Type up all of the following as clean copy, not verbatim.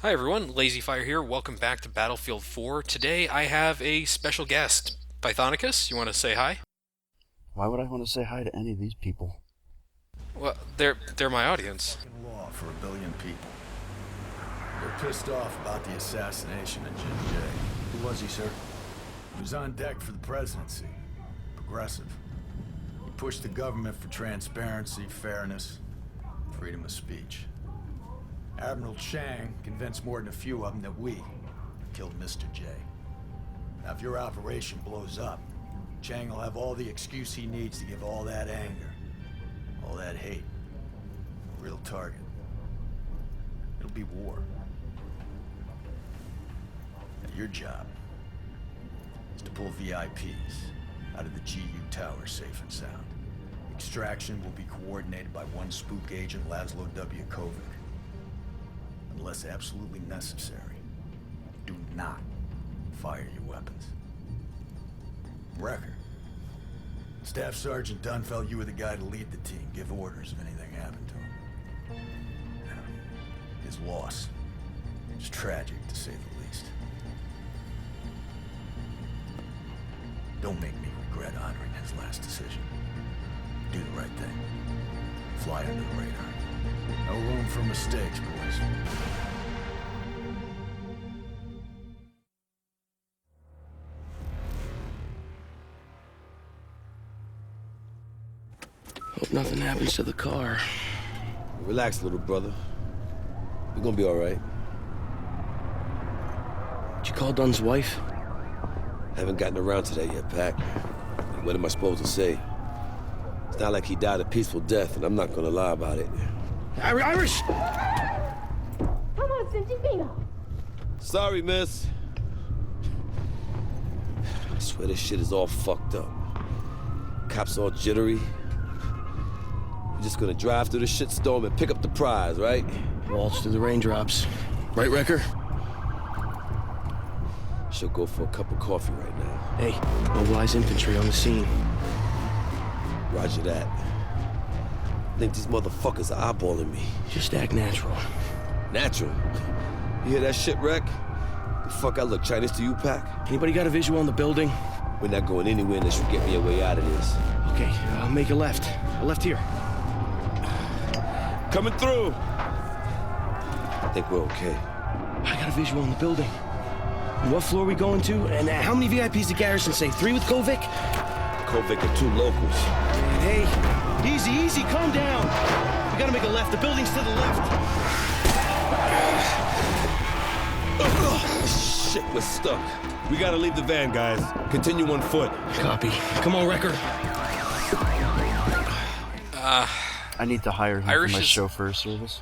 Hi everyone, Lazy Fire here. Welcome back to Battlefield 4. Today I have a special guest, Pythonicus. You want to say hi? Why would I want to say hi to any of these people? Well, they're my audience. Law for a billion people. They're pissed off about the assassination of Jim Jay. Who was he, sir? He was on deck for the presidency. Progressive. He pushed the government for transparency, fairness, freedom of speech. Admiral Chang convinced more than a few of them that we killed Mr. J. Now, if your operation blows up, Chang will have all the excuse he needs to give all that anger, all that hate, a real target. It'll be war. And your job is to pull VIPs out of the GU tower safe and sound. Extraction will be coordinated by one spook agent, Laszlo W. Kovic. Unless absolutely necessary, do not fire your weapons. Wrecker. Staff Sergeant Dunn felt you were the guy to lead the team, give orders if anything happened to him. His loss is tragic, to say the least. Don't make me regret honoring his last decision. Do the right thing. Fly under the radar. No room for mistakes, boys. Hope nothing happens to the car. Relax, little brother. We're gonna be all right. Did you call Dunn's wife? Haven't gotten around to that yet, Pac. What am I supposed to say? It's not like he died a peaceful death, and I'm not gonna lie about it. Irish! Come on, 神经病啊！ Sorry, miss. I swear this shit is all fucked up. Cops all jittery. We're just gonna drive through the shitstorm and pick up the prize, right? Waltz through the raindrops. Right, Wrecker? She'll go for a cup of coffee right now. Hey, mobilize infantry on the scene. Roger that. I think these motherfuckers are eyeballing me. Just act natural. Natural. You hear that shit, Rec? The fuck I look Chinese to you, Pac? Anybody got a visual on the building? We're not going anywhere unless you get me a way out of this. Okay, I'll make a left. A left here. Coming through! I think we're okay. I got a visual on the building. And what floor are we going to? And how many VIPs did Garrison say? 3 with Kovic? Kovic and 2 locals. Hey, easy, calm down. We gotta make a left. The building's to the left. Shit, we're stuck. We gotta leave the van, guys. Continue on foot. Copy. Come on, Wrecker. I need to hire him Irish for my is- chauffeur service.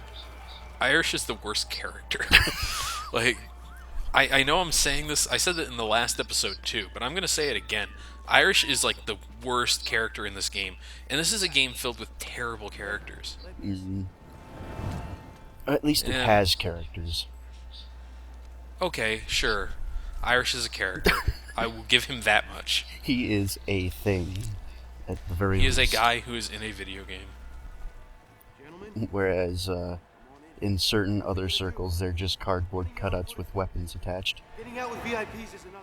Irish is the worst character. Like, I know I'm saying this, I said it in the last episode too, but I'm gonna say it again. Irish is like the worst character in this game, and this is a game filled with terrible characters. Easy. At least it Yeah. has characters. Okay, sure. Irish is a character. I will give him that much. He is a thing, at the very He is a least. guy who is in a video game. Whereas, in certain other circles, they're just cardboard cutouts with weapons attached.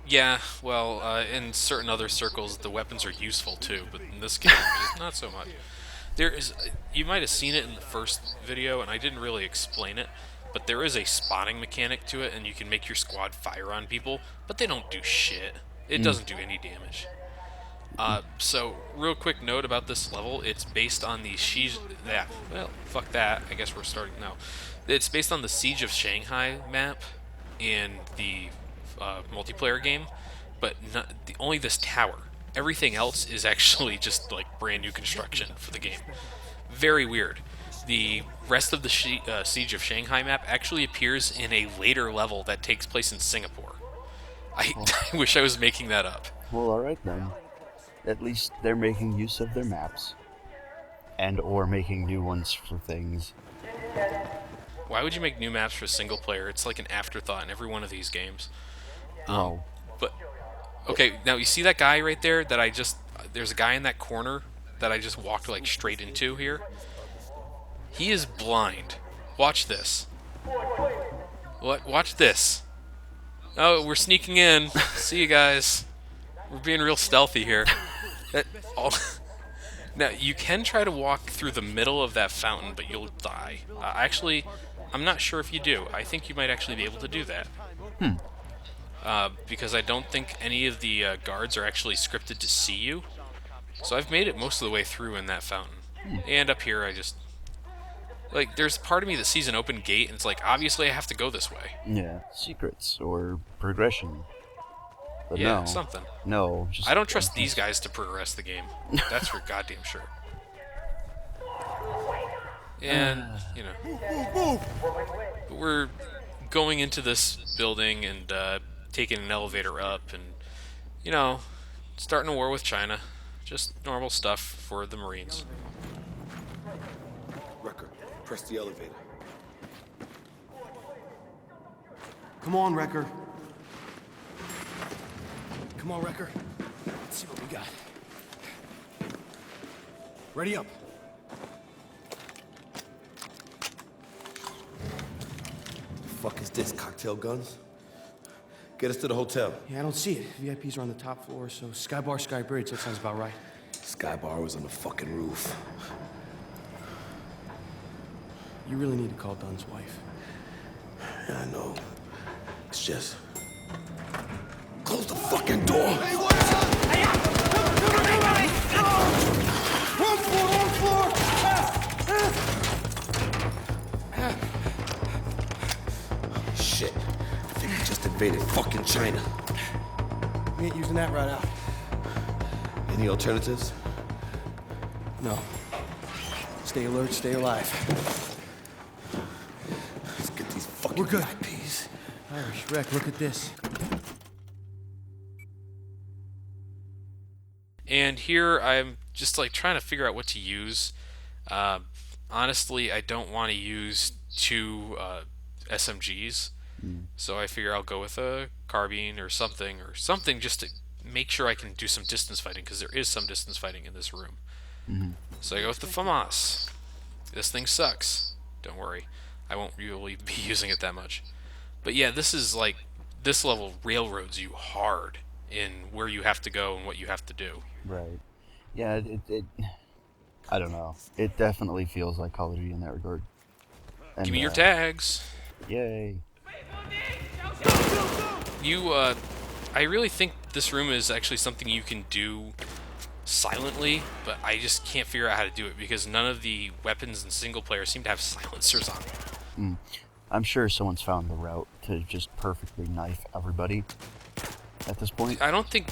Yeah, well, in certain other circles, the weapons are useful too, but in this game, not so much. There is, you might have seen it in the first video, and I didn't really explain it, but there is a spotting mechanic to it, and you can make your squad fire on people, but they don't do shit. It doesn't do any damage. So, real quick note about this level, it's based on the well, fuck that, I guess we're starting now. It's based on the Siege of Shanghai map in the multiplayer game, but only this tower. Everything else is actually just like brand new construction for the game. Very weird. The rest of the Siege of Shanghai map actually appears in a later level that takes place in Singapore. I wish I was making that up. Well, alright then. At least they're making use of their maps. And or making new ones for things. Why would you make new maps for single player? It's like an afterthought in every one of these games. Well, But okay, now you see that guy right there that there's a guy in that corner that I just walked like straight into here. He is blind. Watch this. What? Watch this. Oh, we're sneaking in. See you guys. We're being real stealthy here. That all. Now you can try to walk through the middle of that fountain, but you'll die. Actually, I'm not sure if you do. I think you might actually be able to do that. Because I don't think any of the guards are actually scripted to see you. So I've made it most of the way through in that fountain. And up here, I just... Like, there's part of me that sees an open gate, and it's like, obviously I have to go this way. Yeah, secrets or progression. But Yeah, no. something. No, just... I don't trust these guys to progress the game. That's for goddamn sure. And, you know... But we're going into this building and taking an elevator up and, you know, starting a war with China. Just normal stuff for the Marines. Wrecker, press the elevator. Come on, Wrecker. Come on, Wrecker. Let's see what we got. Ready up. Fuck is this? Cocktail guns? Get us to the hotel. Yeah, I don't see it. VIPs are on the top floor, so Sky Bar, Sky Bridge, that sounds about right. Sky Bar was on the fucking roof. You really need to call Dunn's wife. Yeah, I know. It's just... Close the fucking door! Hey, what's up? One floor! Shit. I think we just invaded fucking China. We ain't using that right out. Any alternatives? No. Stay alert, stay alive. Let's get these fucking We're good. VIPs. Irish, Wreck, look at this. And here I'm just like trying to figure out what to use. Honestly, I don't want to use two SMGs, so I figure I'll go with a carbine or something just to make sure I can do some distance fighting, because there is some distance fighting in this room. So I go with the FAMAS. This thing sucks. Don't worry, I won't really be using it that much. But yeah, this is like, this level railroads you hard in where you have to go and what you have to do. Right. Yeah, it I don't know. It definitely feels like Call of Duty in that regard. And, Give me your tags. Yay. I really think this room is actually something you can do silently, but I just can't figure out how to do it because none of the weapons in single player seem to have silencers on them. I'm sure someone's found the route to just perfectly knife everybody at this point. I don't think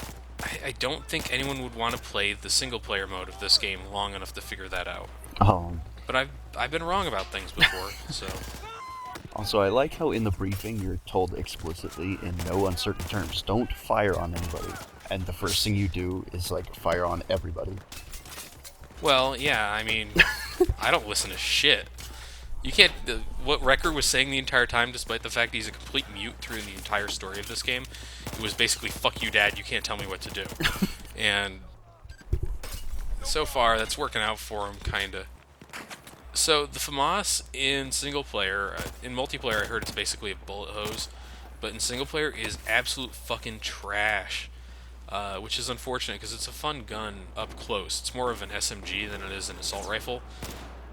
anyone would want to play the single player mode of this game long enough to figure that out. But I've been wrong about things before, so... Also, I like how in the briefing you're told explicitly in no uncertain terms, don't fire on anybody. And the first thing you do is, like, fire on everybody. Well, yeah, I mean, I don't listen to shit. You can't... what Wrecker was saying the entire time, despite the fact he's a complete mute through the entire story of this game, it was basically, fuck you, Dad, you can't tell me what to do. And so far, that's working out for him, kinda. So, the FAMAS in single player, in multiplayer I heard it's basically a bullet hose, but in single player is absolute fucking trash. Which is unfortunate, because it's a fun gun up close. It's more of an SMG than it is an assault rifle,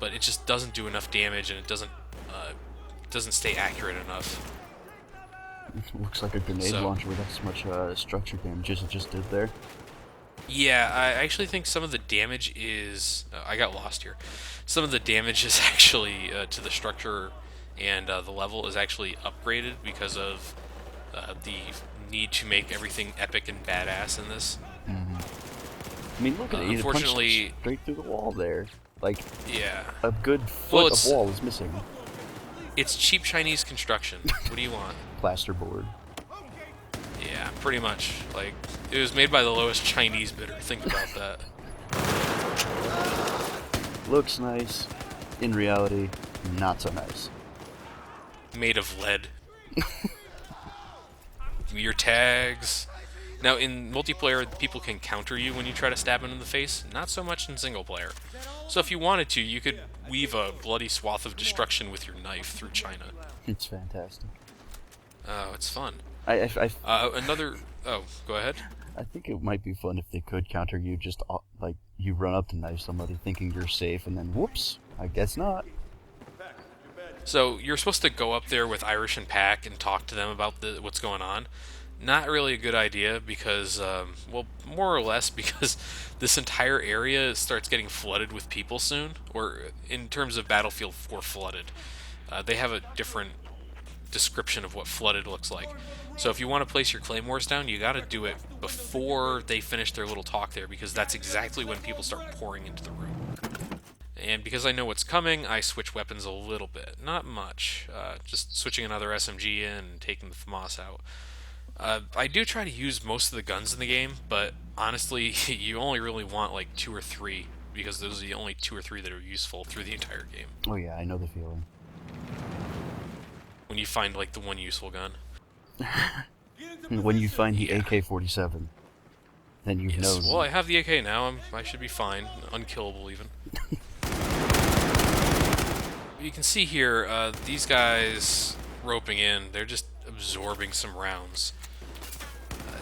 but it just doesn't do enough damage, and it doesn't stay accurate enough. It looks like a grenade launcher with as much structure damage as it just did there. Yeah, I actually think some of the damage is... I got lost here. Some of the damage is actually to the structure, and the level is actually upgraded because of the need to make everything epic and badass in this. I mean, look at it. You punched Unfortunately... straight through the wall there. Like, Yeah. a good foot of wall is missing. It's cheap Chinese construction. What do you want? Plasterboard. Yeah, pretty much. Like, it was made by the lowest Chinese bidder. Think about that. Looks nice. In reality, not so nice. Made of lead. Give me your tags. Now, in multiplayer, people can counter you when you try to stab them in the face. Not so much in single player. So if you wanted to, you could weave a bloody swath of destruction with your knife through China. It's fantastic. Oh, it's fun. Another. Oh, go ahead. I think it might be fun if they could counter you. Just like you run up to knife somebody thinking you're safe, and then whoops, I guess not. So you're supposed to go up there with Irish and Pack and talk to them about what's going on. Not really a good idea because, well, more or less because this entire area starts getting flooded with people soon, or in terms of Battlefield 4 flooded. They have a different description of what flooded looks like. So if you want to place your claymores down, you got to do it before they finish their little talk there, because that's exactly when people start pouring into the room. And because I know what's coming, I switch weapons a little bit. Not much. Just switching another SMG in and taking the FAMAS out. I do try to use most of the guns in the game, but honestly, you only really want like 2 or 3, because those are the only 2 or 3 that are useful through the entire game. Oh yeah, I know the feeling. When you find like the one useful gun. When you find the Yeah. AK-47, then you know. Well, I have the AK now. I should be fine. Unkillable even. You can see here, these guys roping in, they're just absorbing some rounds.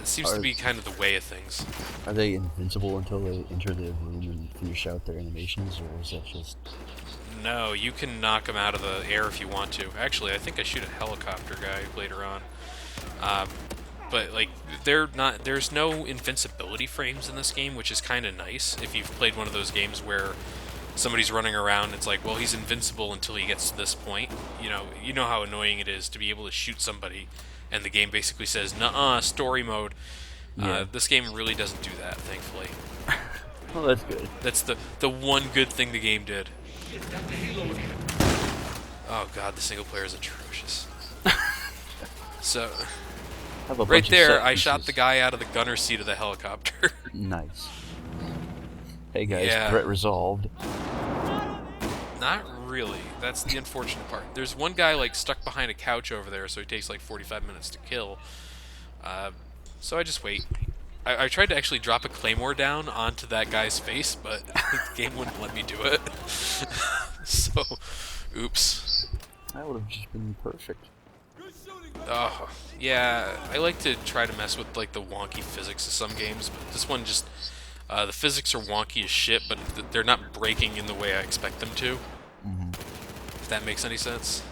It seems to be kind of the way of things. Are they invincible until they enter the room and finish out their animations, or is that just... No, you can knock them out of the air if you want to. Actually, I think I shoot a helicopter guy later on. But like, there's no invincibility frames in this game, which is kind of nice. If you've played one of those games where somebody's running around, it's like, well, he's invincible until he gets to this point. You know how annoying it is to be able to shoot somebody, and the game basically says, "Nuh-uh, story mode." Yeah. This game really doesn't do that, thankfully. Well, that's good. That's the one good thing the game did. Oh god, the single player is atrocious. So, Have a right bunch of there, set I shot pieces. the guy out of the gunner seat of the helicopter. Nice. Hey guys, Yeah. threat resolved. Not really. That's the unfortunate part. There's one guy like stuck behind a couch over there, so he takes like 45 minutes to kill. So I just wait. I tried to actually drop a claymore down onto that guy's face, but the game wouldn't let me do it. So, oops. That would have just been perfect. Oh, yeah. I like to try to mess with like the wonky physics of some games, but this one just the physics are wonky as shit, but they're not breaking in the way I expect them to. If that makes any sense.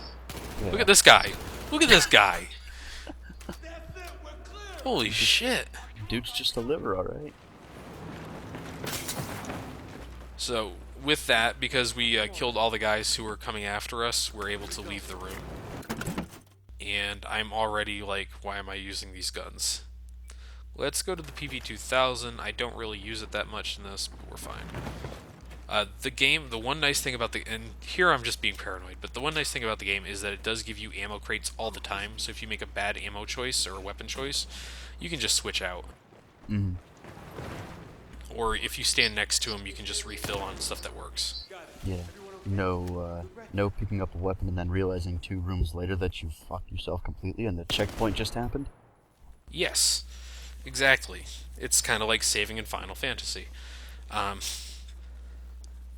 Yeah. Look at this guy. Look at this guy. Holy shit. Dude's just a liver, alright. So, with that, because we killed all the guys who were coming after us, we're able to leave the room. And I'm already like, why am I using these guns? Let's go to the PV-2000. I don't really use it that much in this, but we're fine. The game, the one nice thing about and here I'm just being paranoid, but the one nice thing about the game is that it does give you ammo crates all the time, so if you make a bad ammo choice or a weapon choice, you can just switch out. Mm. Or if you stand next to them, you can just refill on stuff that works. Yeah. No picking up a weapon and then realizing 2 rooms later that you fucked yourself completely and the checkpoint just happened. Yes, exactly. It's kind of like saving in Final Fantasy.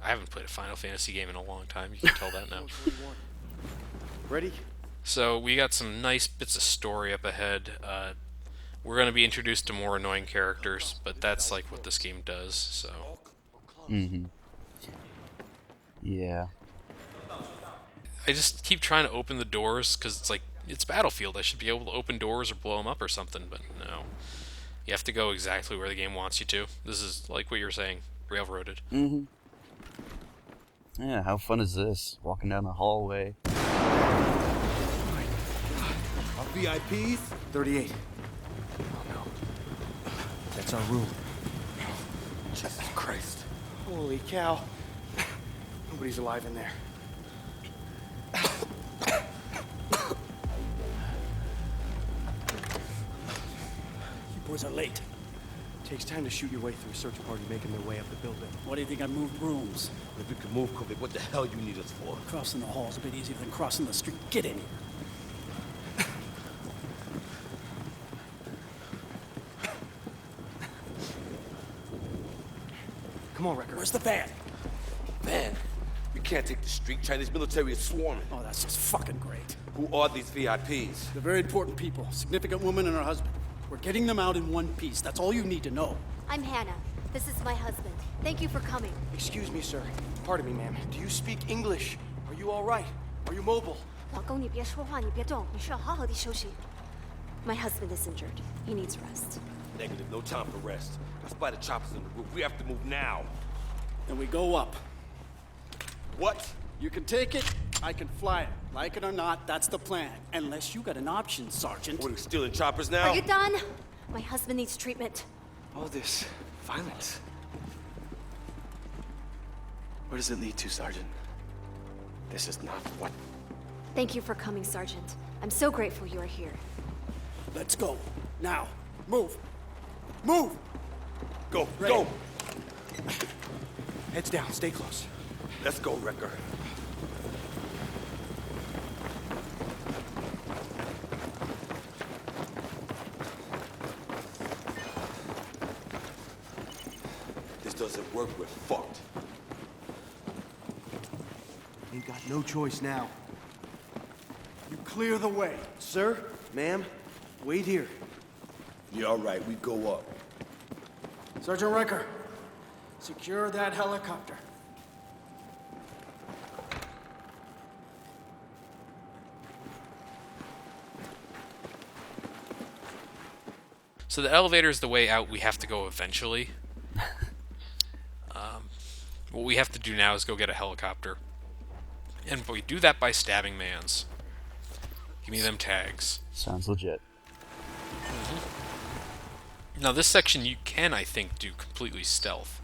I haven't played a Final Fantasy game in a long time, you can tell that now. Ready? So we got some nice bits of story up ahead. We're going to be introduced to more annoying characters, but that's like what this game does, so... Mm-hmm. Yeah. I just keep trying to open the doors, because it's like, it's Battlefield, I should be able to open doors or blow them up or something, but no. You have to go exactly where the game wants you to. This is, like what you were saying, railroaded. Mm-hmm. Yeah, how fun is this? Walking down the hallway. Our VIPs? 38. Oh no. That's our room. Jesus Christ. Holy cow. Nobody's alive in there. You boys are late. Takes time to shoot your way through a search party making their way up the building. Why do you think I moved rooms? If we could move quickly, what the hell you need us for? Crossing the hall's a bit easier than crossing the street. Get in here. Come on, Wrecker. Where's the van? Man, we can't take the street. Chinese military is swarming. Oh, that's just fucking great. Who are these VIPs? They're very important people. Significant woman and her husband. We're getting them out in one piece. That's all you need to know. I'm Hannah. This is my husband. Thank you for coming. Excuse me, sir. Pardon me, ma'am. Do you speak English? Are you all right? Are you mobile? 老公，你别说话，你别动，你需要好好地休息。My husband is injured. He needs rest. Negative, no time for rest. I spy the choppers on the roof. We have to move now. Then we go up. What? You can take it, I can fly it. Like it or not, that's the plan. Unless you got an option, Sergeant. What, are we stealing choppers now? Are you done? My husband needs treatment. All this violence. Where does it lead to, Sergeant? This is not what... Thank you for coming, Sergeant. I'm so grateful you are here. Let's go. Now. Move. Move! Go, Ready. go! Heads down, stay close. Let's go, Wrecker. This doesn't work, we're fucked. Ain't got no choice now. You clear the way. Sir, ma'am, wait here. Yeah, all right, we go up. Sergeant Riker, secure that helicopter. So the elevator is the way out. We have to go eventually. What we have to do now is go get a helicopter. And we do that by stabbing mans. Give me them tags. Sounds legit. Now this section you can, I think, do completely stealth.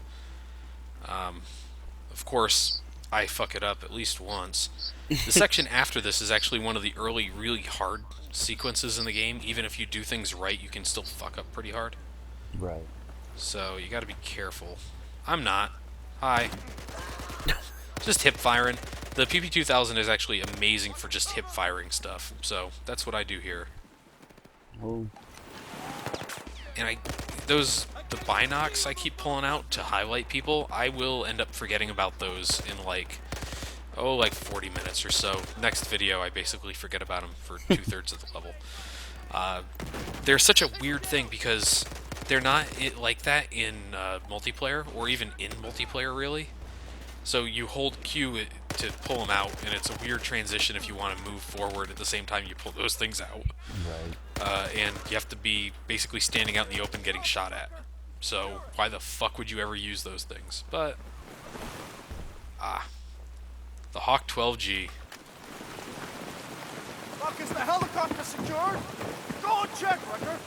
Of course, I fuck it up at least once. The section after this is actually one of the early, really hard sequences in the game. Even if you do things right, you can still fuck up pretty hard. Right. So you gotta be careful. I'm not. Hi. Just hip firing. The PP2000 is actually amazing for just hip firing stuff. So that's what I do here. Oh. And the binocs I keep pulling out to highlight people, I will end up forgetting about those in like 40 minutes or so. Next video, I basically forget about them for 2/3 of the level. They're such a weird thing because they're not like that in multiplayer, or even in multiplayer, really. So you hold Q to pull them out, and it's a weird transition if you want to move forward at the same time you pull those things out. Right. And you have to be basically standing out in the open getting shot at. So why the fuck would you ever use those things? But, the Hawk 12G. Fuck, is the helicopter secured? Go and check, Wrecker.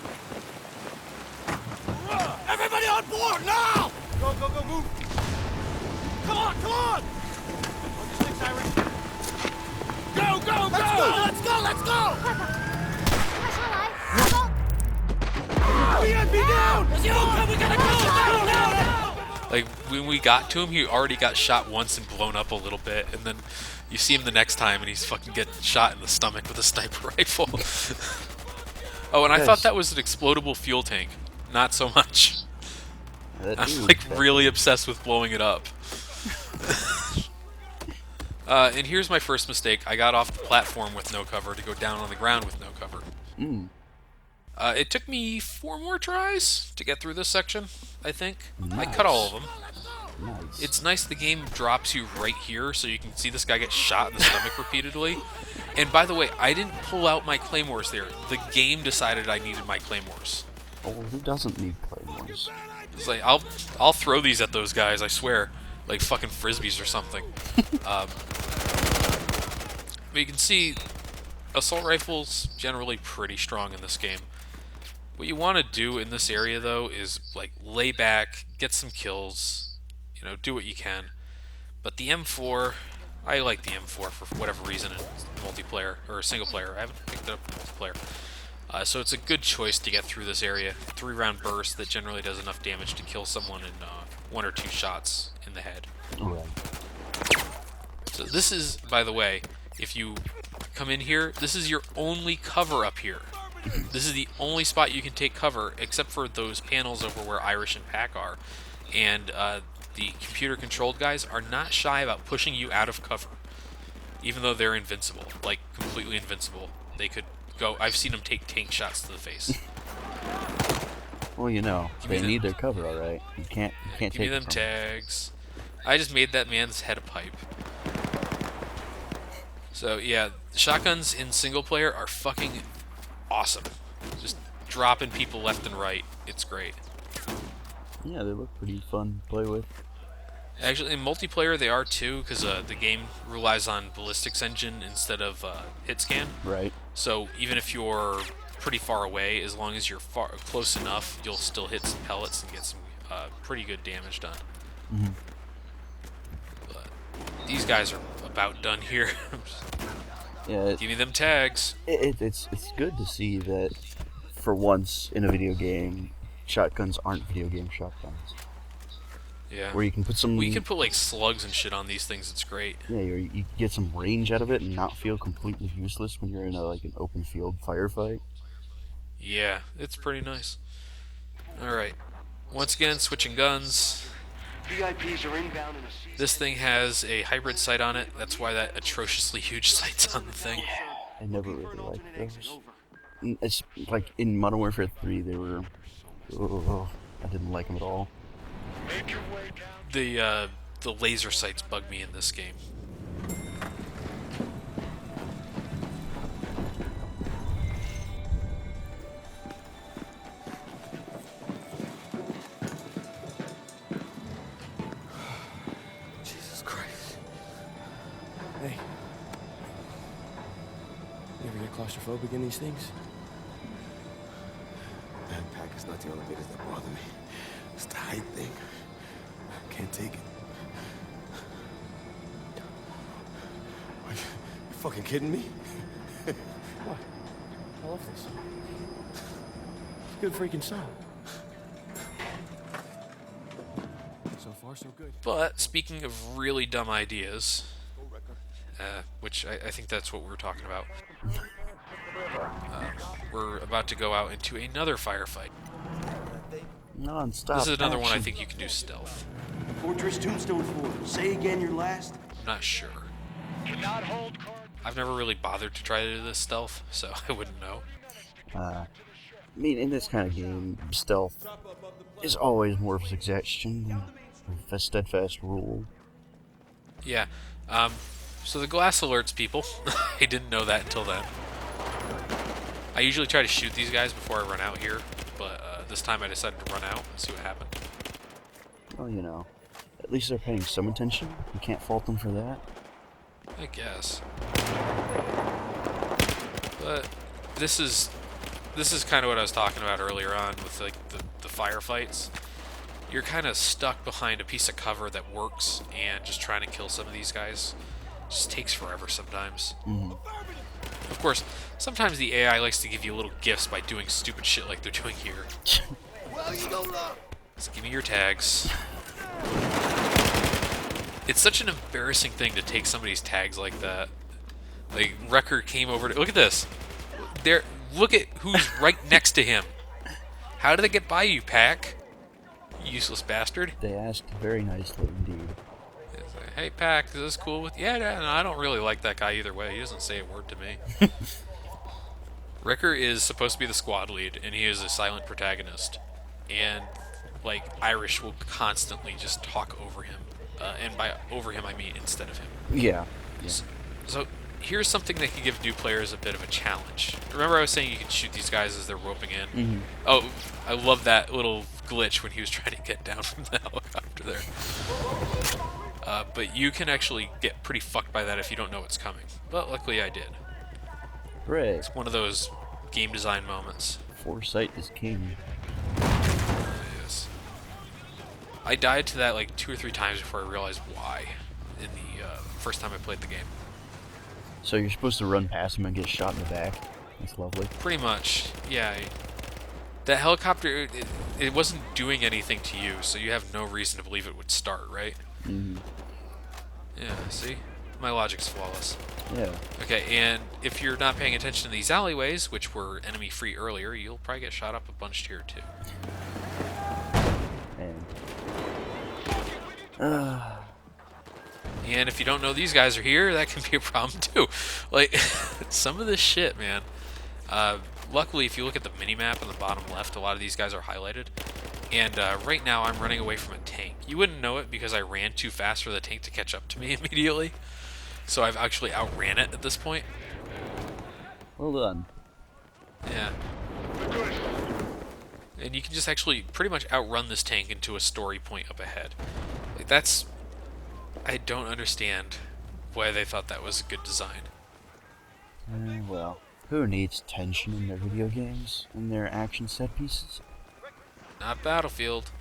Everybody on board, now! Go, go, go, move. Come on, come on! On your sticks, Irish. Go, go, go! Let's go, let's go! 快上来，老公！ BNB down! We gotta go! Now! Like, when we got to him, he already got shot once and blown up a little bit, and then you see him the next time, and he's fucking getting shot in the stomach with a sniper rifle. Oh, and I thought that was an explodable fuel tank. Not so much. I'm like really obsessed with blowing it up. And here's my first mistake. I got off the platform with no cover to go down on the ground with no cover. It took me 4 more tries to get through this section, I think. Nice. I cut all of them. Nice. It's nice the game drops you right here so you can see this guy get shot in the stomach repeatedly. And by the way, I didn't pull out my claymores there. The game decided I needed my claymores. Oh, who doesn't need claymores? It's like, I'll throw these at those guys, I swear. Like fucking frisbees or something. But you can see, assault rifles generally pretty strong in this game. What you want to do in this area, though, is like lay back, get some kills, you know, do what you can. But the M4, I like the M4 for whatever reason in multiplayer, or single player. I haven't picked it up in multiplayer. So it's a good choice to get through this area. 3-round burst that generally does enough damage to kill someone in 1 or 2 shots in the head. Right. So this is, by the way, if you come in here, this is your only cover up here. This is the only spot you can take cover, except for those panels over where Irish and Pack are. And the computer-controlled guys are not shy about pushing you out of cover, even though they're invincible. Like, completely completely invincible. They could go. I've seen them take tank shots to the face. Well, you know, they need their cover, all right. You can't Give me take them it from them. tags. I just made that man's head a pipe. So yeah, shotguns in single player are fucking awesome. Just dropping people left and right. It's great. Yeah, they look pretty fun to play with. Actually, in multiplayer they are too, because the game relies on ballistics engine instead of hit scan. Right. So even if you're pretty far away, as long as you're close enough, you'll still hit some pellets and get some pretty good damage done. Mm-hmm. But these guys are about done here. Yeah. Give me them tags. It's good to see that for once in a video game, shotguns aren't video game shotguns. Yeah. Where you can put some. Well, you can put like slugs and shit on these things. It's great. Yeah, you can get some range out of it and not feel completely useless when you're in an open field firefight. Yeah, it's pretty nice. All right. Once again, switching guns. VIPs are inbound in a season. This thing has a hybrid sight on it. That's why that atrociously huge sight's on the thing. I never really liked those. It's like in Modern Warfare 3, they were. Oh, I didn't like them at all. The laser sights bug me in this game. Jesus Christ. Hey. You ever get claustrophobic in these things? That pack is not the elevators that bother me. It's the height thing. Can't take it. Are you fucking kidding me? What? I love this. It's a good freaking song. So far, so good. But speaking of really dumb ideas, which I think that's what we're talking about, we're about to go out into another firefight. Non-stop. This is another one I action. think you can do stealth. Fortress Tombstone 4. Say again your last. I'm not sure. Cannot hold card. I've never really bothered to try to do this stealth, so I wouldn't know. I mean, in this kind of game, stealth is always more of a suggestion than a steadfast rule. Yeah. So the glass alerts people. I didn't know that until then. I usually try to shoot these guys before I run out here, but this time I decided to run out and see what happened. Well, you know, at least they're paying some attention. You can't fault them for that. I guess. But this is kind of what I was talking about earlier on with like the firefights. You're kind of stuck behind a piece of cover that works, and just trying to kill some of these guys just takes forever sometimes. Mm-hmm. Of course, sometimes the AI likes to give you little gifts by doing stupid shit like they're doing here. Well, you don't know. Just give me your tags. It's such an embarrassing thing to take somebody's tags like that. Like, Wrecker came over to... Look at this. There. Look at who's right next to him. How did they get by you, Pack? You useless bastard. They asked very nicely indeed. It's like, hey, Pack, is this cool with... Yeah, no, I don't really like that guy either way. He doesn't say a word to me. Wrecker is supposed to be the squad lead, and he is a silent protagonist. And, like, Irish will constantly just talk over him. And by over him, I mean instead of him. Yeah. So here's something that can give new players a bit of a challenge. Remember I was saying you can shoot these guys as they're roping in? Mm-hmm. Oh, I love that little glitch when he was trying to get down from the helicopter there. But you can actually get pretty fucked by that if you don't know what's coming. But luckily I did. Hooray. It's one of those game design moments. Foresight is king. Yes. I died to that like 2 or 3 times before I realized why in the first time I played the game. So you're supposed to run past him and get shot in the back. That's lovely. Pretty much, yeah. That helicopter, it wasn't doing anything to you, so you have no reason to believe it would start, right? Mm-hmm. Yeah, see? My logic's flawless. Yeah. Okay, and if you're not paying attention to these alleyways, which were enemy-free earlier, you'll probably get shot up a bunch here, too. And And if you don't know these guys are here, that can be a problem too. Like, some of this shit, man. Luckily, if you look at the mini-map on the bottom left, a lot of these guys are highlighted. And right now, I'm running away from a tank. You wouldn't know it because I ran too fast for the tank to catch up to me immediately. So I've actually outran it at this point. Well done. Yeah. And you can just actually pretty much outrun this tank into a story point up ahead. Like, that's... I don't understand why they thought that was a good design. Well, who needs tension in their video games and their action set pieces? Not Battlefield.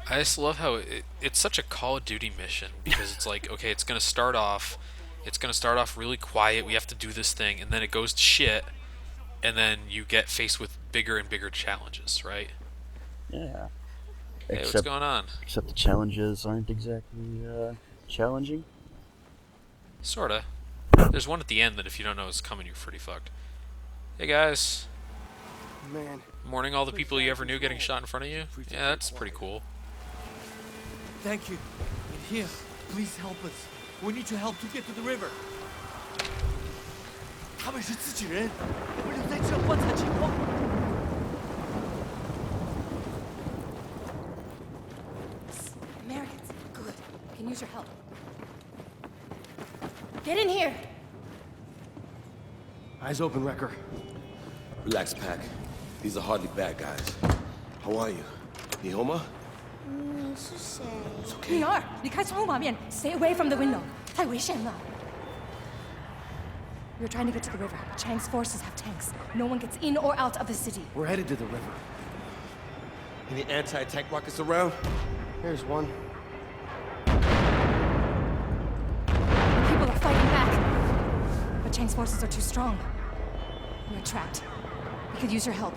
I just love how it's such a Call of Duty mission, because it's like, okay, it's gonna start off really quiet, we have to do this thing, and then it goes to shit, and then you get faced with bigger and bigger challenges, right? Yeah. Hey, what's going on? Except the challenges aren't exactly challenging. Sorta. There's one at the end that if you don't know is coming, you're pretty fucked. Hey guys. Man. Mourning all the people you ever knew getting shot in front of you? Yeah, that's pretty cool. Thank you. And here, please help us. We need your help to get to the river. 他们是自己人，我们留在这观察情况。Americans, good. Can use your help. Get in here. Eyes open, Wrecker. Relax, Pac. These are hardly bad guys. How are you? Nihoma? 你是谁？ It's okay. 女儿，离开窗户旁边 ，Stay away from the window，太危险了。We're trying to get to the river. Chang's forces have tanks. No one gets in or out of the city. We're headed to the river. Any anti-tank rockets around? Here's one. The people are fighting back, but Chang's forces are too strong. We're trapped. We could use your help.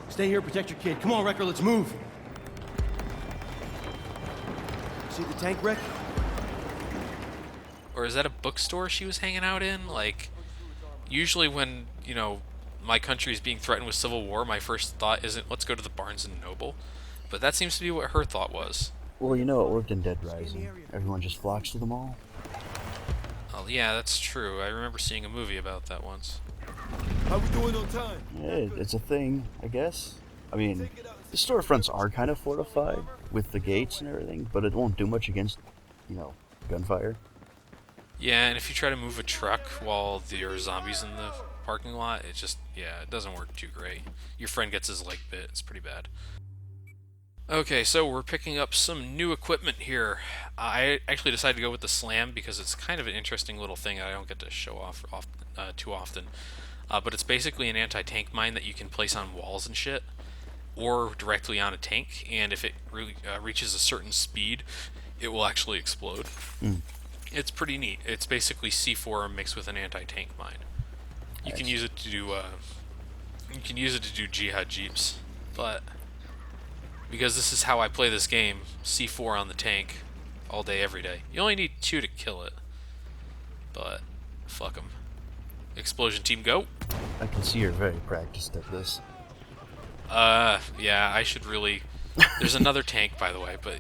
Stay here, protect your kid. Come on, Wrecker, let's move. See the tank wreck? Or is that a bookstore she was hanging out in? Like, usually when, you know, my country is being threatened with civil war, my first thought isn't, let's go to the Barnes & Noble. But that seems to be what her thought was. Well, you know, it worked in Dead Rising. Everyone just flocks to the mall. Oh, yeah, that's true. I remember seeing a movie about that once. How we doing on time? Yeah, it's a thing, I guess. I mean, the storefronts are kind of fortified with the gates and everything, but it won't do much against, you know, gunfire. Yeah, and if you try to move a truck while there are zombies in the parking lot, it just, yeah, it doesn't work too great. Your friend gets his leg bit. It's pretty bad. Okay, so we're picking up some new equipment here. I actually decided to go with the Slam because it's kind of an interesting little thing that I don't get to show off too often. But it's basically an anti-tank mine that you can place on walls and shit, or directly on a tank, and if it really reaches a certain speed, it will actually explode. It's pretty neat. It's basically C4 mixed with an anti-tank mine. You can use it to do jihad jeeps, but because this is how I play this game, C4 on the tank all day every day. You only need 2 to kill it, but fuck them. Explosion team, go. I can see you're very practiced at this. Yeah, I should really... There's another tank, by the way, but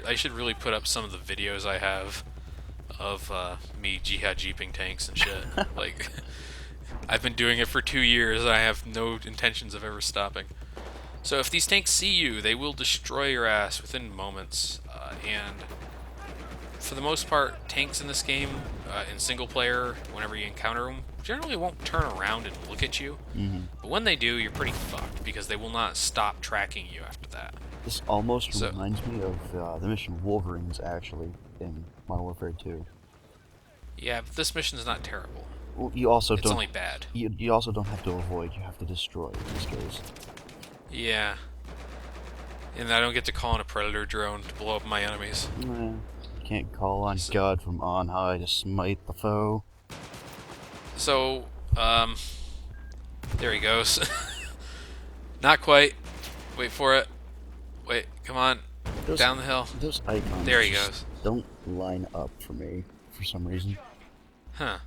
I should really put up some of the videos I have of me jihad jeeping tanks and shit. Like, I've been doing it for 2 years, and I have no intentions of ever stopping. So if these tanks see you, they will destroy your ass within moments, and for the most part, tanks in this game, in single player, whenever you encounter them, generally won't turn around and look at you. But when they do, you're pretty fucked, because they will not stop tracking you after that. This almost reminds me of the mission Wolverines, actually, in Modern Warfare 2. Yeah, but this mission is not terrible. Well, you also It's don't. only bad. You also don't have to avoid. You have to destroy in this case. Yeah. And I don't get to call in a predator drone to blow up my enemies. Can't call on God from on high to smite the foe. So, there he goes. Not quite. Wait for it. Wait, come on. Down the hill. Those icons There he just goes. don't line up for me for some reason. Huh.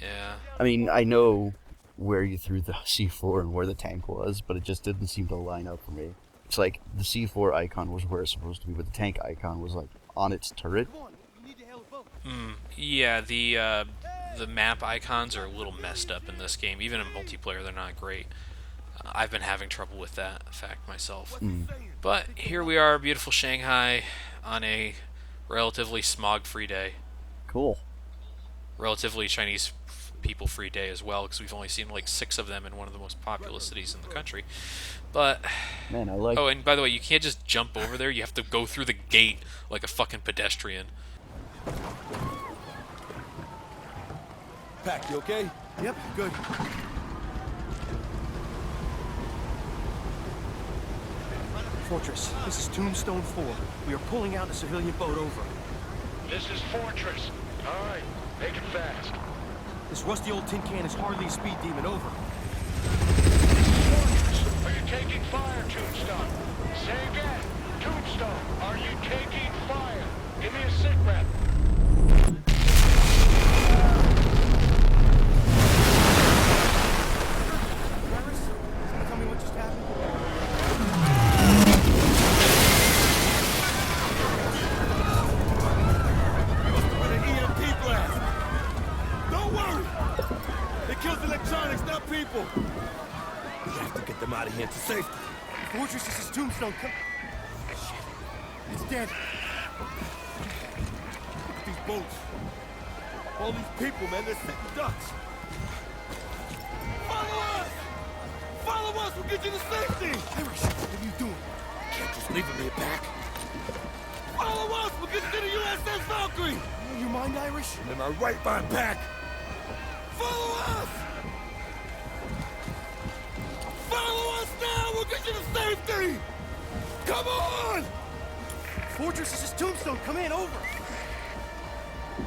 Yeah. I mean, I know where you threw the C4 and where the tank was, but it just didn't seem to line up for me. It's like the C4 icon was where it's supposed to be, but the tank icon was like on its turret. Yeah, the map icons are a little messed up in this game. Even in multiplayer, they're not great. I've been having trouble with that fact myself. But here we are, beautiful Shanghai, on a relatively smog-free day. Cool. Relatively Chinese people-free day as well, because we've only seen like 6 of them in one of the most populous cities in the country. But Man, I like. oh, and by the way, you can't just jump over there. You have to go through the gate like a fucking pedestrian. Pack, you okay? Yep, good. Fortress, this is Tombstone 4. We are pulling out a civilian boat over. This is Fortress. All right, make it fast. This rusty old tin can is hardly a speed demon. Over. Fortress, are you taking fire, Tombstone? Say again. Tombstone, are you taking fire? Give me a sit rep. Tell me what just happened. Electronics, not people! We have to get them out of here to safety. Fortress, this is Tombstone. Come. Shit. It's dead. Look at these boats. All these people, man, they're sitting ducks. Follow us! Follow us, we'll get you to safety! Irish, what are you doing? Can't just leave me back. Follow us, we'll get you to the USS Valkyrie! You mind, Irish? I'm in my right behind back. Follow us! Follow us now! We'll get you to safety! Come on! Fortress, this is Tombstone. Come in, over.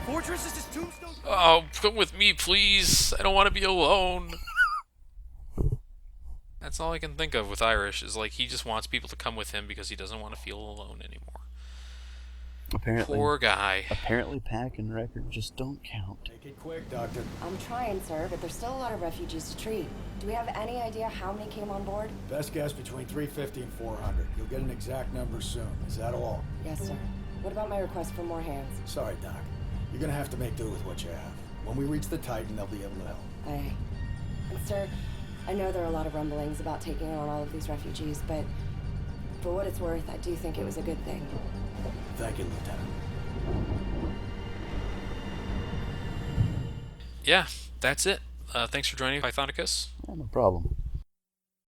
Fortress, this is Tombstone. Oh, come with me, please. I don't want to be alone. That's all I can think of with Irish, is like he just wants people to come with him because he doesn't want to feel alone anymore. Apparently, Poor guy. Apparently, pack and record just don't count. Make it quick, Doctor. I'm trying, sir, but there's still a lot of refugees to treat. Do we have any idea how many came on board? Best guess between 350 and 400. You'll get an exact number soon. Is that all? Yes, sir. What about my request for more hands? Sorry, Doc. You're gonna have to make do with what you have. When we reach the Titan, they'll be able to help. Aye. And, sir, I know there are a lot of rumblings about taking on all of these refugees, but for what it's worth, I do think it was a good thing. Thank you, Lieutenant. Yeah, that's it. Thanks for joining, Pythonicus. No problem.